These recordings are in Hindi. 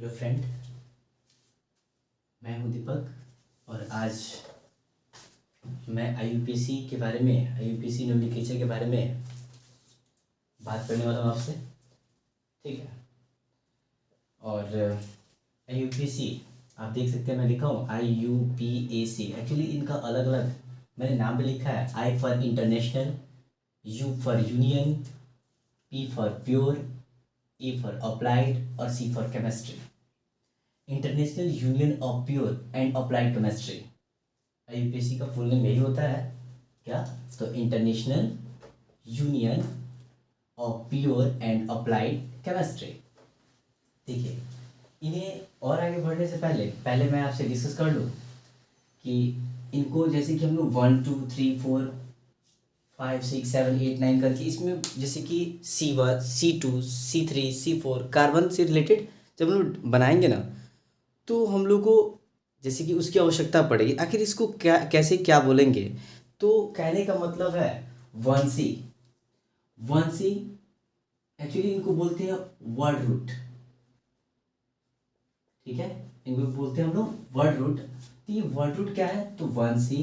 हेलो फ्रेंड, मैं हूं दीपक और आज मैं आईयूपीएसी के बारे में, आईयूपीएसी नोटिफिकेशन के बारे में बात करने वाला हूं आपसे। ठीक है। और आईयूपीएसी आप देख सकते हैं, मैं लिखा हूँ आईयूपीएसी। एक्चुअली इनका अलग अलग मैंने नाम भी लिखा है। I for international, U for union, P for pure, A for applied और C for chemistry. International union of pure and applied chemistry, IUPAC का फुल नेम यही होता है क्या? तो international union of pure and applied chemistry. देखिए, इन्हें और आगे बढ़ने से पहले मैं आपसे डिस्कस कर लूँ कि इनको जैसे कि हम लोग 1 2 3 4 5 6 7 8 9 करके इसमें जैसे कि C1 C2 C3 C4 carbon से रिलेटेड जब हम लोग बनाएंगे ना, तो हम लोग को जैसे कि उसकी आवश्यकता पड़ेगी। आखिर इसको क्या कैसे क्या बोलेंगे? तो कहने का मतलब है 1C। 1C एक्चुअली इनको बोलते हैं वर्ड रूट। ठीक है, इनको बोलते हैं हम लोग वर्ड रूट। तो ये वर्ड रूट क्या है? तो 1C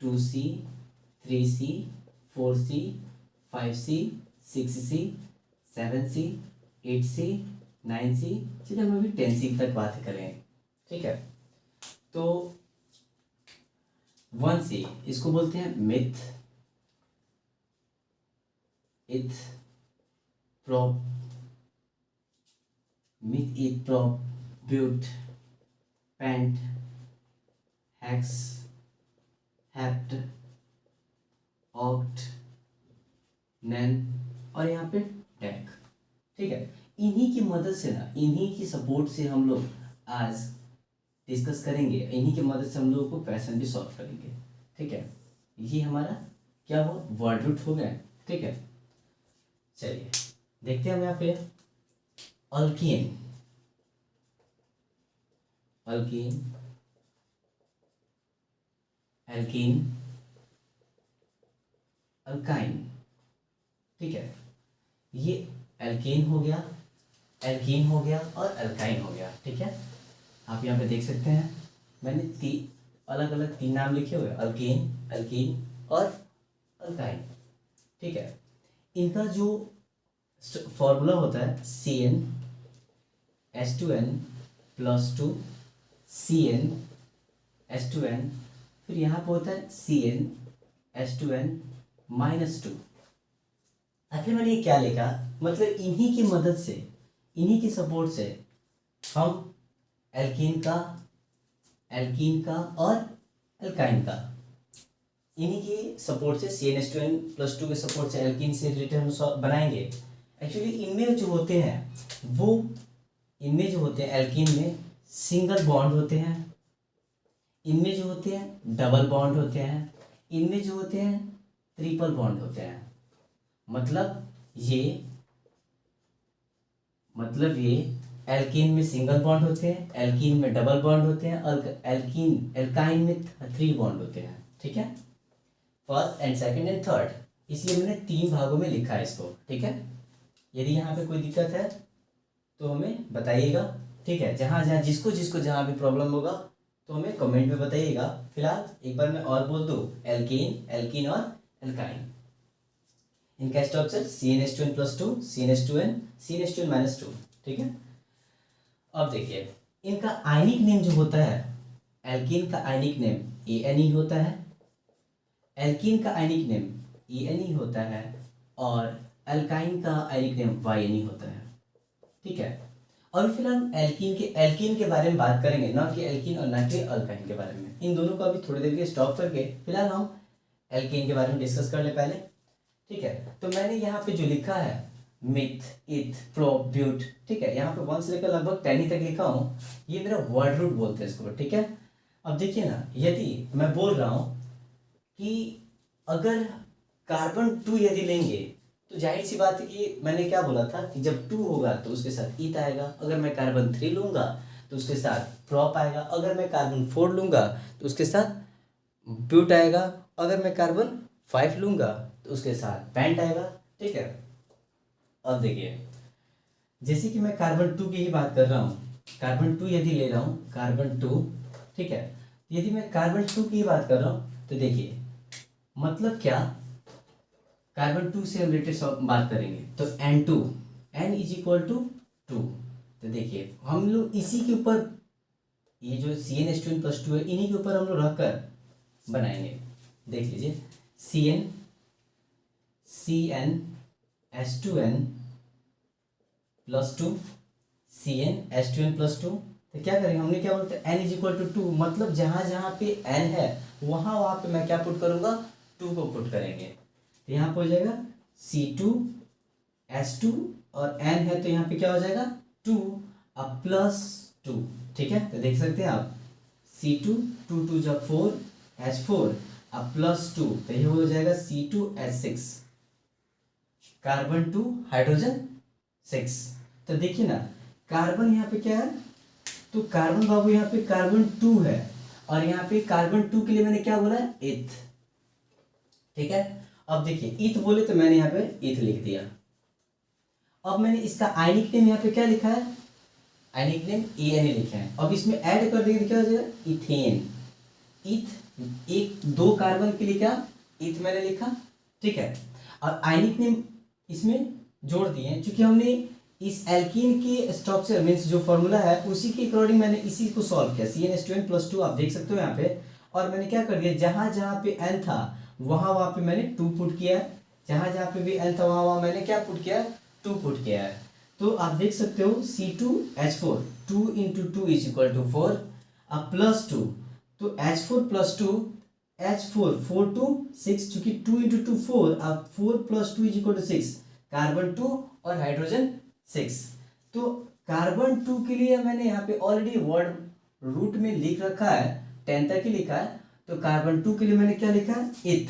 2C 3C 4C 5C 6C 7C 8C 9C, चलिए हम अभी 10C तक बात करें। ठीक है, तो 1C इसको बोलते हैं meth, eth, prop, meth, eth, prop, but, pent, hex, hept, oct, non और यहाँ पे डेक। ठीक है, इन्हीं की मदद से ना, इन्हीं की सपोर्ट से हम लोग आज डिस्कस करेंगे। इन्हीं की मदद से हम लोगों को क्वेश्चन भी सॉल्व करेंगे। ठीक है, ये हमारा क्या हुआ? वर्ड रूट हो गया। ठीक है, चलिए देखते हैं हम यहाँ पे अल्कीन, अल्कीन, एल्कीन, अल्काइन। ठीक है, ये एल्कीन हो गया, एल्कीन हो गया और अल्काइन हो गया। ठीक है, आप यहाँ पे देख सकते हैं मैंने अलग अलग 3 नाम लिखे हुए, अल्कीन, एल्कीन और अल्काइन। ठीक है, इनका जो फॉर्मूला होता है CnH2n+2 CnH2n, फिर यहाँ पे होता है CnH2n-2। आखिर मैंने ये क्या लिखा? मतलब इन्हीं की मदद से, इन्हीं की सपोर्ट से हम एल्कीन का और एल्काइन का, इन्हीं की सपोर्ट से CnH2n+2 के सपोर्ट से एल्कीन से रिलेटेड हम बनाएंगे। एक्चुअली इनमें जो होते हैं एल्कीन में सिंगल बॉन्ड होते हैं, इनमें जो होते हैं डबल बॉन्ड होते हैं, इनमें जो होते हैं ट्रिपल बॉन्ड होते हैं। मतलब ये एल्कीन में सिंगल बॉन्ड होते हैं, एल्कीन में डबल बॉन्ड होते हैं और एल्काइन में 3 बॉन्ड होते हैं। ठीक है, first and second and third, इसलिए मैंने 3 भागों में लिखा है इसको। ठीक है, यदि यहाँ पे कोई दिक्कत है तो हमें बताइएगा। ठीक है, जहाँ जिसको जहाँ भी प्रॉब्लम होगा तो हमें कमेंट में बताइएगा। फिलहाल एक बार मैं और बोल दूँ, एल्कीन, एल्कीन और एल्काइन। इनका स्ट्रक्चर CnH2n+2 CnH2n CnH2n-2। ठीक है, अब देखिए इनका आयनिक नेम जो होता है, एल्कीन का आयनिक नेम Ane होता है, एल्कीन का आयनिक नेम Ene होता है और एल्काइन का आयनिक नेम Yne होता है। ठीक है, और फिलहाल एल्कीन के बारे में बात करेंगे, ना कि एल्कीन और ना कि अल्काइन के बारे में। इन दोनों को अभी थोड़ी देर के स्टॉप करके फिलहाल हम एल्कीन के बारे में डिस्कस कर ले पहले। ठीक है, तो मैंने यहाँ पे जो लिखा है मिथ, इथ, प्रोप, ब्यूट। ठीक है, यहाँ पे 1 से लेकर लगभग 10 तक लिखा हूँ, ये मेरा वर्ड रूट बोलते हैं इसको। ठीक है, अब देखिए ना, यदि मैं बोल रहा हूँ कि अगर कार्बन 2 यदि लेंगे तो जाहिर सी बात है कि मैंने क्या बोला था कि जब 2 होगा तो उसके साथ ईथ आएगा। अगर मैं कार्बन 3 लूंगा तो उसके साथ प्रोप आएगा। अगर मैं कार्बन 4 लूंगा तो उसके साथ ब्यूट आएगा। अगर मैं कार्बन 5 लूंगा तो उसके साथ पेंट आएगा। ठीक है, अब देखिए जैसे कि मैं कार्बन 2 की ही बात कर रहा हूँ, कार्बन 2 यदि ले रहा हूँ, कार्बन 2, ठीक है, यदि मैं कार्बन 2 की बात कर रहा हूँ तो देखिए मतलब क्या, कार्बन 2 से हम रिलेटेड बात करेंगे तो N2, N is equal to 2। तो देखिए हम लोग इसी के ऊपर, ये जो CnH2n+2 है इन्हीं के ऊपर हम लोग रखकर बनाएंगे। देख लीजिए CnH2n+2, CnH2n+2, तो क्या करेंगे, हमने क्या बोलते हैं N इज इक्वल टू 2, मतलब जहाँ जहाँ पे N है वहाँ वहाँ पे मैं क्या पुट करूँगा, 2 को पुट करेंगे। तो यहाँ पे हो जाएगा C2H2 और N है तो यहाँ पे क्या हो जाएगा 2 अब +2, ठीक है। तो देख सकते हैं आप C2, 2 2 जब 4, H4 अब +2, तो ये हो जाएगा C2H6, कार्बन 2 हाइड्रोजन 6। तो देखिए ना कार्बन यहाँ पे क्या है, तो कार्बन बाबू यहाँ पे कार्बन 2 है और यहाँ पे कार्बन 2 के लिए मैंने क्या बोला है, इथ, ठीक है। अब देखिए इथ बोले तो मैंने यहाँ पे इथ लिख दिया। अब मैंने इसका आयनिक नेम यहाँ पे क्या लिखा है, आयनिक नेम ANA लिखा है। अब इसमें ऐड कर देंगे तो क्या हो जाएगा, इथेन। इथ एक 2 कार्बन के लिए क्या इथ मैंने लिखा, ठीक है, और आयनिक नेम इसमें जोड़ दिए, क्योंकि हमने इस एल्कीन की स्ट्रक्चर मीन्स जो फॉर्मूला है उसी के अकॉर्डिंग मैंने इसी को सॉल्व किया, CnH2n+2 आप देख सकते हो यहाँ पे। और मैंने क्या कर दिया, जहाँ जहाँ पे N था वहाँ वहाँ पे मैंने 2 पुट किया है, जहाँ जहाँ पे भी N था वहाँ वहाँ मैंने क्या पुट किया है, 2 पुट किया है। तो आप देख सकते हो C2H4, 2 × 2 इज इक्वल टू 4, अब +2, तो H4+2, H4 4 2 6, चूंकि 2 × 2 4, अब 4 + 2 इज इक्वल टू 6, कार्बन 2 और हाइड्रोजन 6। तो कार्बन 2 के लिए मैंने यहाँ पे ऑलरेडी वर्ड रूट में लिख रखा है, 10 तक ही लिखा है। तो कार्बन 2 के लिए मैंने क्या लिखा है, इथ,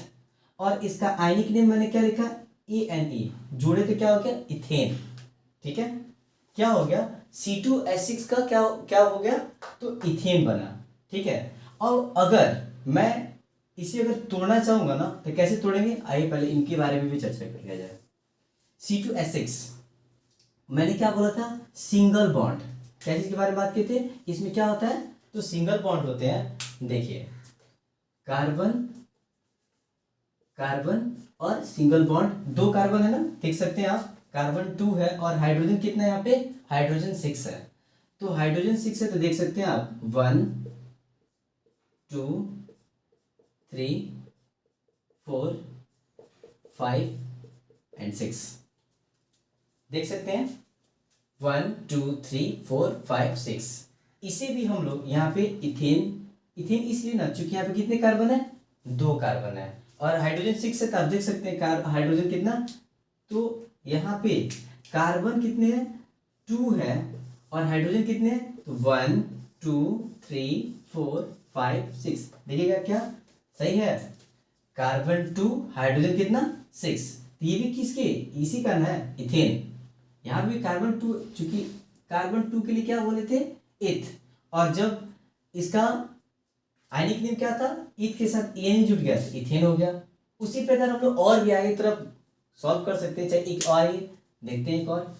और इसका आयनिक नेम मैंने क्या लिखा है, ANE, जोड़े तो क्या हो गया, इथेन, ठीक है। क्या हो गया, C2H6 का क्या क्या हो गया, तो इथेन बना, ठीक है। और अगर मैं इसे अगर तोड़ना चाहूंगा ना तो कैसे तोड़ेंगे, आइए पहले इनके बारे में भी चर्चा कर लिया जाए। C2H6 मैंने क्या बोला था, सिंगल बॉन्ड, क्या चीज के बारे में बात की थी, इसमें क्या होता है, तो सिंगल बॉन्ड होते हैं। देखिए कार्बन कार्बन और सिंगल बॉन्ड, 2 कार्बन है ना, देख सकते हैं आप, कार्बन 2 है और हाइड्रोजन कितना है यहाँ पे, हाइड्रोजन 6 है। तो हाइड्रोजन 6 है तो देख सकते हैं आप 1 2 3 4 5 एंड 6, देख सकते हैं 1 2 3 4 5 6। इसे भी हम लोग यहाँ पे इथेन, इथेन इसलिए ना क्योंकि यहाँ पे कितने कार्बन है, 2 कार्बन है और हाइड्रोजन 6 है, तो आप देख सकते हैं हाइड्रोजन कितना, तो यहाँ पे कार्बन कितने हैं, 2 है और हाइड्रोजन कितने हैं, तो 1 2 3 4 5 6, देखिएगा क्या सही है, कार्बन 2 हाइड्रोजन कितना 6। तो ये भी किसके, इसी का ना है, इथेन। यहाँ भी कार्बन 2, चूंकि कार्बन 2 के लिए क्या बोले थे, इथ, और जब इसका आयनिक नेम क्या था, इथ के साथ एन जुड़ गया तो इथेन हो गया। उसी प्रकार हम लोग और भी आगे तरफ सॉल्व कर सकते हैं, चाहे एक और आइए देखते हैं एक और।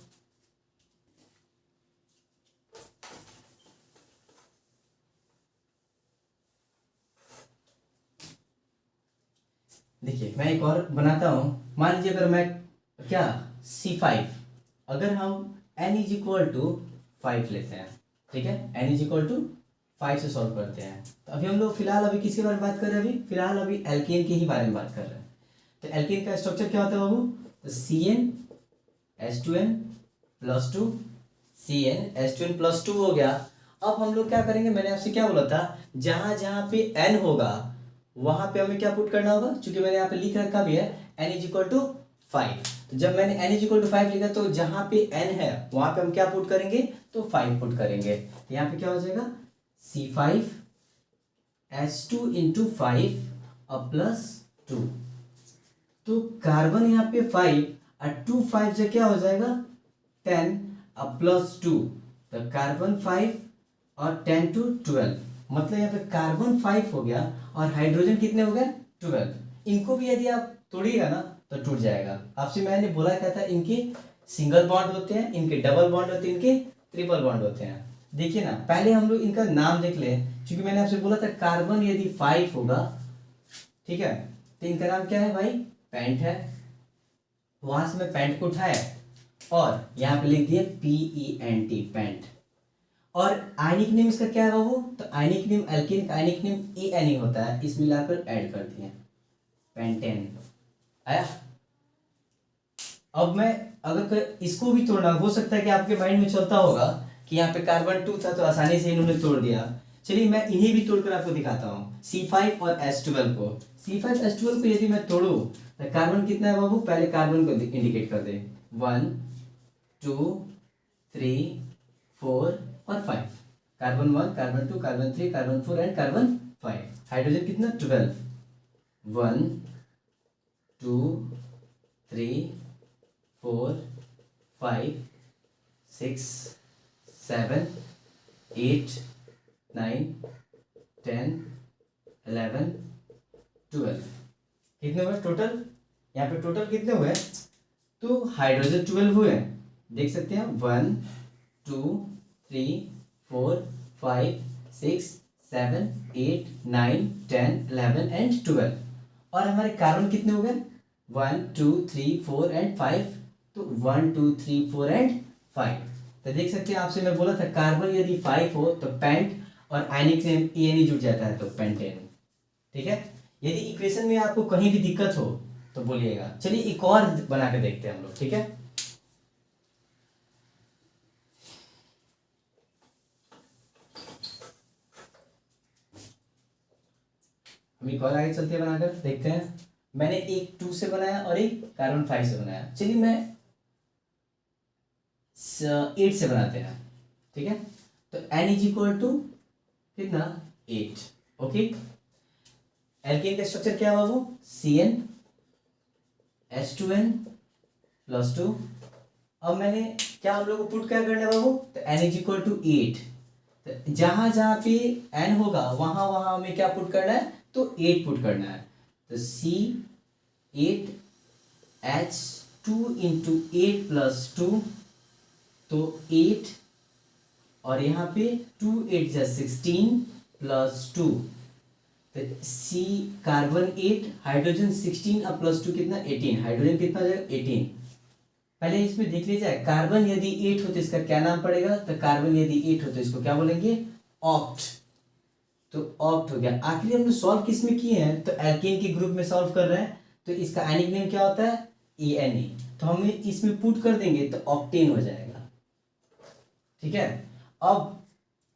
देखिए मैं एक और बनाता हूं, मान लीजिए अगर मैं क्या C5, अगर हम n इज इक्वल टू 5 लेते हैं, ठीक है, n इज इक्वल टू 5 से सॉल्व करते हैं। तो अभी हम लोग फिलहाल अभी किसके बारे में बात कर रहे हैं, अभी फिलहाल अभी एल्केन के ही बारे में बात कर रहे हैं। तो एल्केन का स्ट्रक्चर क्या होता है बाबू, तो CnH2n+2, CnH2n+2 हो गया। अब हम लोग क्या करेंगे, मैंने आपसे क्या बोला था, जहां जहां पे n होगा वहां पे हमें क्या पुट करना होगा, क्योंकि मैंने यहाँ पे लिख रखा भी है n इज इक्वल टू 5। तो जब मैंने n इज इक्वल टू 5 लिखा तो जहां पे n है वहां पे हम क्या पुट करेंगे, तो 5 पुट करेंगे। तो यहाँ पे क्या हो जाएगा, C5H2 × 5 और +2, तो कार्बन यहाँ पे 5 और 2 5 से क्या हो जाएगा 10 और +2, तो कार्बन 5 और 10 to 12, मतलब यहाँ पे कार्बन 5 हो गया और हाइड्रोजन कितने हो गए 12। इनको भी यदि आप तोड़िएगा ना तो टूट जाएगा। आपसे मैंने बोला क्या था, इनके सिंगल बॉन्ड होते हैं, इनके डबल बॉन्ड होते हैं, इनके ट्रिपल बॉन्ड होते हैं। देखिए ना, पहले हम लोग इनका नाम देख ले, क्योंकि मैंने आपसे बोला था कार्बन यदि 5 होगा, ठीक है, तो इनका नाम क्या है भाई, पेंट है। वहां से मैं पेंट को उठाया और यहाँ पे लिख दिया PENT, पेंट। और आयनिक नेम इसका क्या है बाबू, तो आयनिक नेम एल्केन का आयनिक नेम ANE होता है, इस मिलाकर ऐड कर दिए पेंटेन आया। अब मैं अगर इसको भी तोड़ना, हो सकता है कि आपके माइंड में चलता होगा कि यहाँ पे कार्बन 2 था तो आसानी से इन्होंने तोड़ दिया। चलिए मैं इन्हें भी तोड़कर आपको दिखाता हूँ, C5 और H12 को। C5H12 को यदि मैं तोड़ू तो कार्बन कितना है बाबू, पहले कार्बन को इंडिकेट कर दे, 1 2 3 4 और 5। Carbon 1, carbon 2, carbon 3, carbon 4 and carbon 5। Hydrogen कितना, 12, 1 2 3 4 5 6 7 8 9 10 11 12। कितने हुए टोटल, यहाँ पे टोटल कितने हुए, तो हाइड्रोजन 12 हुए, देख सकते हैं 1 2 3 4 5 6 7 8 9 10 11 एंड 12। और हमारे कार्बन कितने हो गए, 1 2 3 4 एंड 5, तो 1 2 3 4 एंड 5। तो देख सकते हैं, आपसे मैं बोला था कार्बन यदि 5 हो तो पेंट और आयनिक नेम ANE जुड़ जाता है, तो पेंटेन। ठीक है, यदि इक्वेशन में आपको कहीं भी दिक्कत हो तो बोलिएगा। चलिए एक और बना के देखते हैं हम लोग, ठीक है। हम एक और आगे चलते हैं, बनाकर देखते हैं। मैंने एक 2 से बनाया और एक कार्बन 5 से बनाया। चलिए मैं 8 से बनाते हैं, ठीक है। तो N इज इक्वल टू कितना, 8। ओके, एल्केन का स्ट्रक्चर क्या है बाबू, CN H2N प्लस 2। अब मैंने क्या, हम लोग को पुट क्या करना है बाबू, तो N इज इक्वल टू 8। तो जहां जहां पे N होगा वहां वहां हमें क्या पुट करना है, तो 8 पुट करना है। तो C8 H2 इंटू 8 प्लस 2, तो 8 और यहाँ पे 2 8 जा 16 प्लस 2, तो C कार्बन 8 हाइड्रोजन 16 और प्लस 2 कितना 18, हाइड्रोजन कितना हो जाएगा 18। पहले इसमें देख लीजिए, कार्बन यदि 8 हो तो इसका क्या नाम पड़ेगा, तो कार्बन यदि 8 हो तो इसको क्या बोलेंगे, ऑक्ट। तो ऑक्ट हो गया। आखिर हम लोग सॉल्व किस में किए हैं, तो एल्केन के ग्रुप में सॉल्व कर रहे हैं, तो इसका आयनिक नेम क्या होता है, ANE। तो हम इसमें पुट कर देंगे तो ऑक्टेन हो जाएगा, ठीक है। अब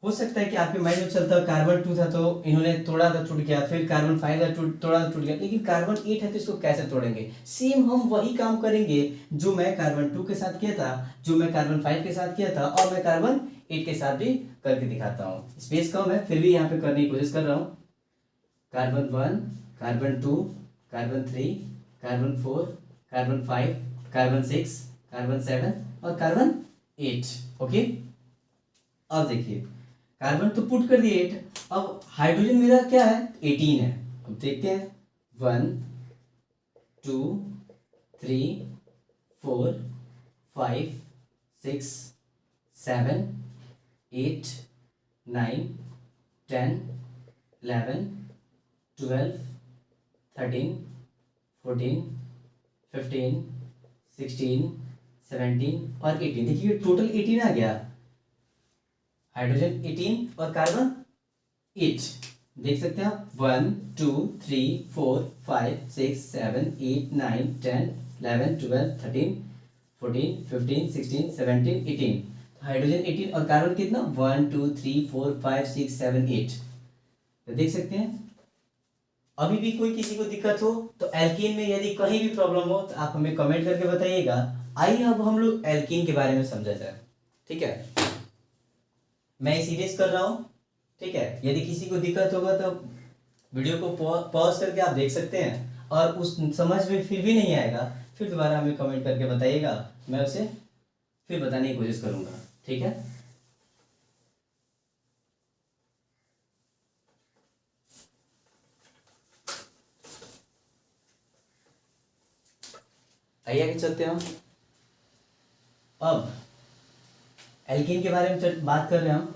हो सकता है कि आपके माइंड में चलता है कार्बन 2 था तो इन्होंने तोड़ा था टूट गया, फिर कार्बन 5 था तोड़ा था टूट गया, लेकिन कार्बन 8 है तो इसको कैसे तोड़ेंगे। सेम हम वही काम करेंगे जो मैं कार्बन 2 के साथ किया था, जो मैं कार्बन 5 के साथ किया था, और मैं कार्बन 8 के साथ भी करके दिखाता हूँ। स्पेस कम है फिर भी यहाँ पे करने की कोशिश कर रहा हूँ। Carbon 1, carbon 2, carbon 3, carbon 4, carbon 5, carbon 6, carbon 7 और कार्बन 8। ओके, अब देखिए कार्बन तो पुट कर दिए 8, अब हाइड्रोजन मेरा क्या है 18 है। अब देखते हैं 1 2 3 4 5 6 7 8 9 10 11 12 13 14 15 16 17 और 18। देखिए टोटल 18 आ गया, हाइड्रोजन 18 और कार्बन 8। देख सकते हैं आप 1 2 3 4 5 6 7 8 9 10 11 12 13 14 15 16 17 18। हाइड्रोजन 18 और कार्बन कितना 1 2 3 4 5 6 7 8। तो देख सकते हैं। अभी भी कोई किसी को दिक्कत हो तो एल्कीन में यदि कहीं भी प्रॉब्लम हो तो आप हमें कमेंट करके बताइएगा। आइए अब हम लोग एल्कीन के बारे में समझा जाए, ठीक है। मैं सीरियस कर रहा हूँ, ठीक है। यदि किसी को दिक्कत होगा तो वीडियो को पॉज करके आप देख सकते हैं, और उस समझ में फिर भी नहीं आएगा फिर दोबारा हमें कमेंट करके बताइएगा, मैं उसे फिर बताने की कोशिश करूँगा, ठीक है। आइए आगे चलते हैं हम। अब एल्कीन के बारे में बात कर रहे हैं हम,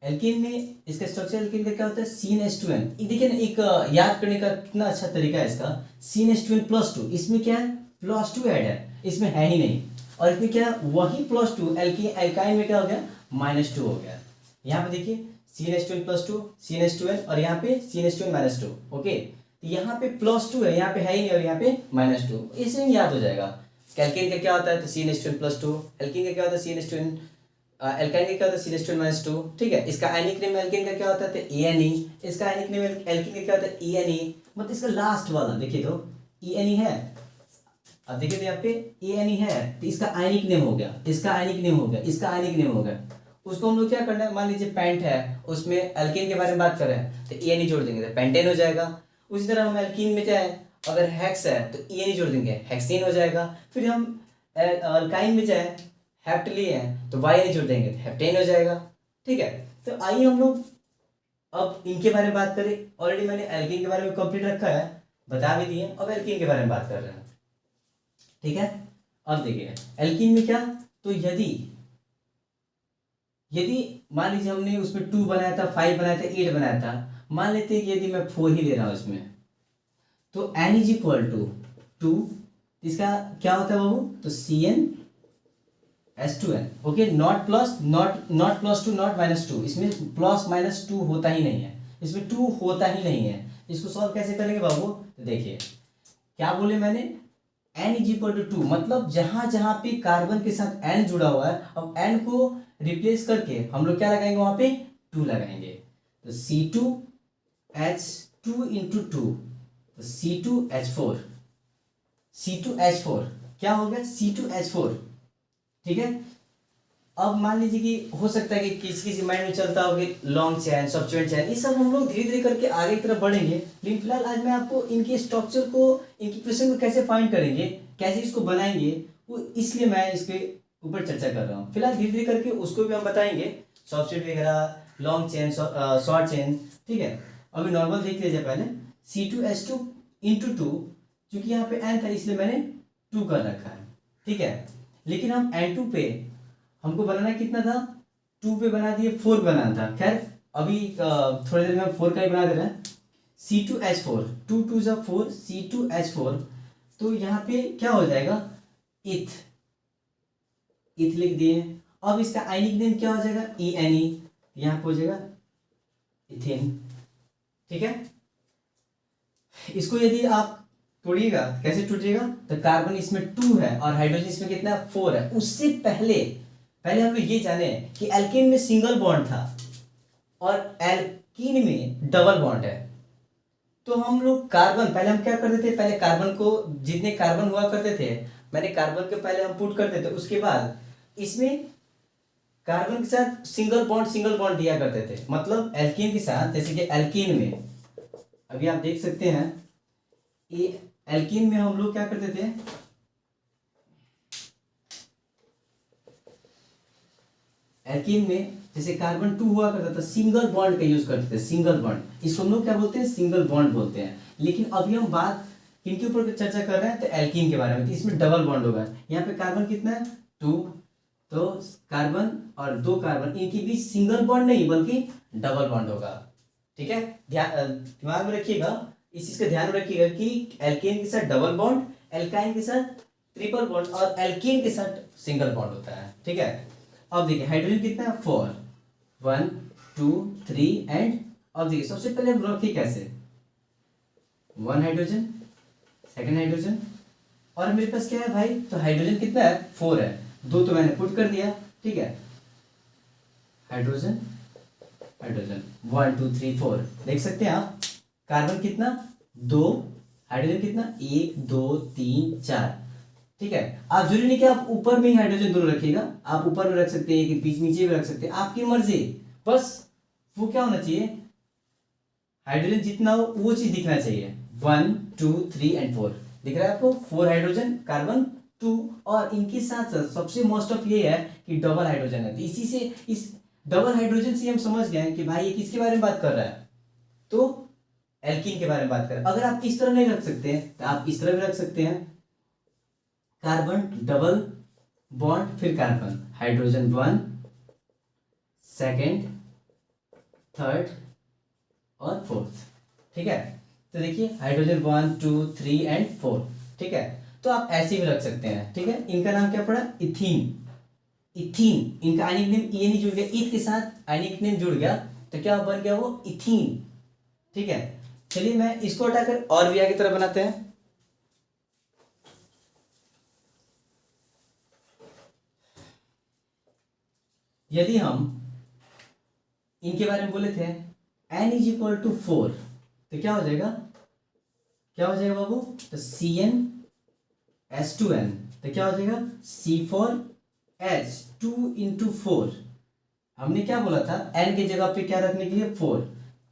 एल्कीन में इसका स्ट्रक्चर एल्कीन का क्या होता है, CnH2n। ये देखिए ना, एक याद करने का कितना अच्छा तरीका है इसका, CnH2n+2, इसमें क्या है, +2 ऐड है, इसमें है ही नहीं। और इसमें क्या है, वही +2 एल्काइन में क्या हो गया, -2 हो गया। यहाँ पे देखिए CnH2n+2, CnH2n, और यहाँ पे CnH2n-2। ओके, तो यहाँ पे +2 है, यहाँ पे है ही नहीं, और यहाँ पे -2, इसमें याद हो जाएगा। एल्कीन का क्या होता है, तो CnH2n+2, एल्कीन का क्या होता है, CnH2n, एल्काइन का क्या होता है, CnH2n-2। ठीक है, इसका आयनिक नेम एल्कीन का क्या होता है, तो ANE। इसका आयनिक नेम एल्कीन का क्या होता है, ENE। मतलब इसका लास्ट वाला देखिए तो ENE है। अब देखिए तो यहाँ पे ANE है, तो इसका आयनिक नेम हो गया, इसका आयनिक नेम हो गया, इसका आयनिक नेम हो गया। उसको हम लोग क्या करना है, मान लीजिए पेंट है, उसमें एल्कीन के बारे में बात कर रहे हैं, तो ENE जोड़ देंगे तो पेंटेन हो जाएगा। उसी तरह हम एल्कीन में जाए, अगर हेक्स है तो ENE जोड़ देंगे, हेक्सीन हो जाएगा। फिर हम अल्काइन में जाए, हेप्टली है तो YNE जोड़ देंगे तो हेप्टेन हो जाएगा। ठीक है, तो आइए हम लोग अब इनके बारे में बात करें। ऑलरेडी मैंने एल्कीन के बारे में कंप्लीट रखा है, बता भी दिए, अब एल्कीन के बारे में बात कर रहे हैं। ठीक है, अब देखिए एल्कीन में क्या, तो यदि मान लीजिए हमने उसमें 2 बनाया था, 5 बनाया था, 8 बनाया था, मान लेते हैं कि यदि मैं 4 ही ले रहा हूं इसमें, तो N इज इक्वल टू 2, इसका क्या होता है बाबू, तो CnH2n। ओके, नॉट +2 नॉट -2, इसमें +-2 होता ही नहीं है, इसमें 2 होता ही नहीं है। इसको सॉल्व कैसे करेंगे बाबू, तो देखिए क्या बोले मैंने, N इज इक्वल टू 2, मतलब जहां जहां पे कार्बन के साथ N जुड़ा हुआ है, अब N को रिप्लेस करके हम लोग क्या लगाएंगे, वहां पे 2 लगाएंगे, तो C2H2 इंटू 2, तो C2H4 क्या हो गया, C2H4। ठीक है, अब मान लीजिए कि हो सकता है कि किसी किसी माइंड में चलता हो कि लॉन्ग चैन, सब्स्टिट्यूएंट चैन, ये सब हम लोग धीरे धीरे करके आगे की तरफ बढ़ेंगे। लेकिन फिलहाल आज मैं आपको इनके स्ट्रक्चर को, इनकी प्रोसेस को कैसे फाइंड करेंगे, कैसे इसको बनाएंगे, वो इसलिए मैं इसके ऊपर चर्चा कर रहा हूँ। फिलहाल धीरे धीरे करके उसको भी हम बताएंगे, सब्स्टिट्यूएंट वगैरह, लॉन्ग चैन, शॉर्ट चैन। ठीक है, अभी नॉर्मल देख लीजिए पहले, C2H2 इंटू 2, क्योंकि यहाँ पे N था इसलिए मैंने 2 कर रखा है। ठीक है, लेकिन हम N2 पे हमको बनाना कितना था, 2 पे बना दिए, 4 बनाना था। खैर अभी थोड़ी देर में हम 4 का ही बना दे रहे हैं। C2H4, 2 2 जा 4, C2H4, तो यहाँ पे क्या हो जाएगा, इथ लिख दिए। अब इसका आयनिक नेम क्या हो जाएगा, ENE, यहाँ पे हो जाएगा इथेन। ठीक है, इसको यदि आप तोड़िएगा, कैसे टूटिएगा, तो कार्बन इसमें 2 है और हाइड्रोजन इसमें कितना 4 है। उससे पहले हम लोग ये जाने कि एल्कीन में सिंगल बॉन्ड था और एल्कीन में डबल बॉन्ड है। तो हम लोग कार्बन, पहले हम क्या करते थे, पहले कार्बन को, जितने कार्बन हुआ करते थे, मैंने कार्बन के पहले हम पुट करते थे, उसके बाद इसमें कार्बन के साथ सिंगल बॉन्ड दिया करते थे। मतलब एल्कीन के साथ, जैसे कि एल्कीन में अभी आप देख सकते हैं, ये एल्कीन में हम लोग क्या करते थे, एल्कीन में जैसे कार्बन 2 हुआ करता था, सिंगल बॉन्ड का यूज करते थे, सिंगल बॉन्ड, इसको हम लोग क्या बोलते हैं, सिंगल बॉन्ड बोलते हैं। लेकिन अभी हम बात किनके ऊपर चर्चा कर रहे हैं, तो एल्कीन के बारे में, तो इसमें डबल बॉन्ड होगा। यहाँ पे कार्बन कितना है, 2, तो कार्बन और 2 कार्बन, इनके बीच सिंगल बॉन्ड नहीं बल्कि डबल बॉन्ड होगा। ठीक है, दिमाग में रखिएगा, इस चीज का ध्यान रखिएगा कि एल्केन के साथ डबल बॉन्ड, एल्काइन के साथ ट्रिपल बॉन्ड और एल्कीन के साथ सिंगल बॉन्ड होता है। ठीक है, अब देखिए हाइड्रोजन कितना है, 4, 1 2 3 एंड, अब देखिए सबसे पहले हम रखें कैसे, 1 हाइड्रोजन, सेकंड हाइड्रोजन, और मेरे पास क्या है भाई, तो हाइड्रोजन कितना है, 4 है, 2 तो मैंने पुट कर दिया। ठीक है, हाइड्रोजन 1 2 3 4, देख सकते हैं आप, कार्बन कितना 2, हाइड्रोजन कितना 1 2 3 4। ठीक है, आप जरूरी नहीं कि आप ऊपर में ही हाइड्रोजन दोनों रखिएगा, आप ऊपर में रख सकते हैं कि बीच नीचे भी रख सकते हैं, आपकी मर्जी, बस वो क्या होना चाहिए, हाइड्रोजन जितना हो वो चीज दिखना चाहिए। 1 2 3 एंड 4 दिख रहा है आपको, 4 हाइड्रोजन, कार्बन 2, और इनके साथ साथ सबसे मोस्ट ऑफ ये है कि डबल हाइड्रोजन है। तो इसी से, इस डबल हाइड्रोजन से हम समझ गए कि भाई ये किसके बारे में बात कर रहा है, तो एल्कीन के बारे में बात कर रहा है। अगर आप इस तरह नहीं रख सकते हैं तो आप इस तरह भी रख सकते हैं, कार्बन डबल बॉन्ड, फिर कार्बन, हाइड्रोजन 1, सेकेंड थर्ड और फोर्थ, ठीक है। तो देखिए हाइड्रोजन 1 2 3 एंड 4, ठीक है। तो आप ऐसे भी रख सकते हैं, ठीक है। इनका नाम क्या पड़ा, इथीन। इथीन, इनका आयनिक नेम ई एन जुड़ गया, ईथ के साथ आयनिक नेम जुड़ गया, तो क्या बन गया वो, इथीन, ठीक है। चलिए मैं इसको हटाकर और भी आगे तरफ बनाते हैं। यदि हम इनके बारे में बोले थे n इज इक्वल टू 4, तो क्या हो जाएगा, क्या हो जाएगा बाबू, तो CnH2n, तो क्या हो जाएगा C4H2 इंटू 4। हमने क्या बोला था, n की जगह पे क्या रखने के लिए 4,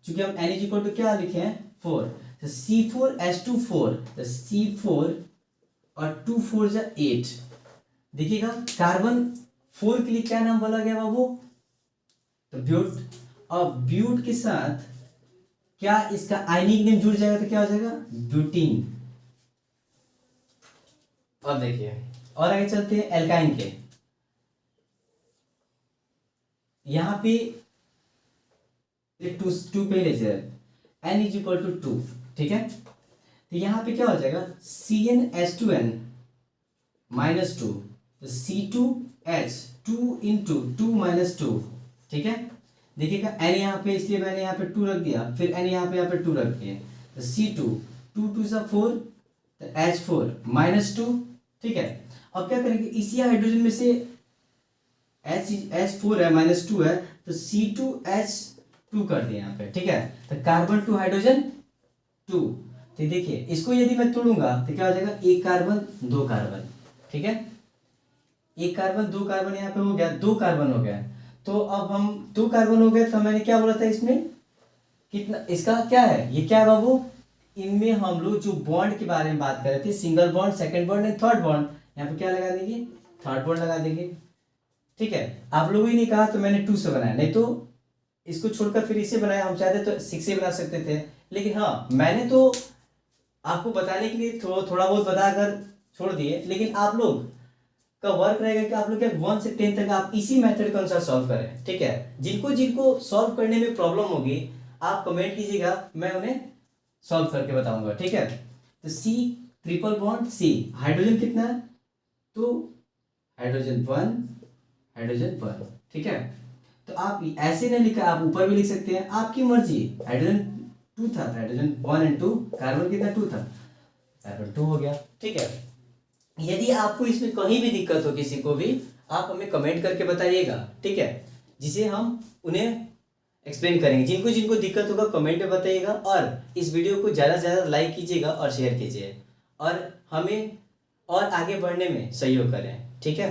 चूंकि हम n इज इक्वल टू क्या लिखे हैं 4, तो C4H2 4, तो C4 और 2 4 जा 8। देखिएगा कार्बन 4 के लिए क्या नाम बोला गया बाबू, तो ब्यूट। और ब्यूट के साथ क्या इसका आयनिक नेम जुड़ जाएगा, तो क्या हो जाएगा ब्यूटीन। और देखिए और आगे चलते हैं एल्काइन के। यहां पे टू पहले से n इज इक्वल टू 2, ठीक है। तो यहां पे क्या हो जाएगा CnH2n माइनस 2, तो C2H2 इंटू 2 माइनस 2, ठीक है। देखिएगा n यहाँ पे, इसलिए मैंने यहाँ पे 2 रख दिया, फिर n यहाँ पे 2 रख दिए, तो C2 2 2 सा 4, तो H4 माइनस 2, ठीक है। अब क्या करेंगे, इसी हाइड्रोजन में से H4 है माइनस 2 है, तो C2H2 कर दिया यहाँ पे, ठीक है। तो कार्बन 2 हाइड्रोजन 2, तो देखिए इसको यदि मैं तोड़ूंगा तो क्या हो जाएगा, एक कार्बन 2 कार्बन, ठीक है। एक कार्बन 2 कार्बन यहाँ पे हो गया, 2 कार्बन हो गया। तो अब हम 2 कार्बन हो गए, तो मैंने क्या बोला था इसमें कितना, इसका क्या है, ये क्या है बाबू, इनमें हम लोग जो बॉन्ड के बारे में बात कर रहे थे, single bond, second bond and third bond, यहाँ पे क्या लगा देंगे, थर्ड बॉन्ड लगा देंगे, ठीक है। आप लोगों ही नहीं कहा तो मैंने 2 से बनाया, नहीं तो इसको छोड़कर फिर इसे बनाया, हम चाहते तो 6 से बना सकते थे, लेकिन हाँ मैंने तो आपको बताने के लिए थोड़ा बहुत बताकर छोड़ दिए, लेकिन आप लोग का वर्क रहेगा कि आप लोग क्या 1 से 10 तक आप इसी मेथड के अनुसार सॉल्व करें, ठीक है। जिनको जिनको सॉल्व करने में प्रॉब्लम होगी आप कमेंट कीजिएगा, मैं उन्हें सॉल्व करके बताऊंगा, ठीक है। तो C triple bond C, hydrogen कितना है, तो हाइड्रोजन 1 हाइड्रोजन 1, ठीक है। तो आप ऐसे नहीं लिखा, आप ऊपर भी लिख सकते हैं, आपकी मर्जी। हाइड्रोजन 2 था, हाइड्रोजन 1 एंड 2, कार्बन कितना 2 था, कार्बन 2 हो गया, ठीक है। यदि आपको इसमें कहीं भी दिक्कत हो किसी को भी, आप हमें कमेंट करके बताइएगा, ठीक है, जिसे हम उन्हें एक्सप्लेन करेंगे। जिनको जिनको दिक्कत होगा कमेंट में बताइएगा, और इस वीडियो को ज़्यादा से ज़्यादा लाइक कीजिएगा और शेयर कीजिए, और हमें और आगे बढ़ने में सहयोग करें, ठीक है।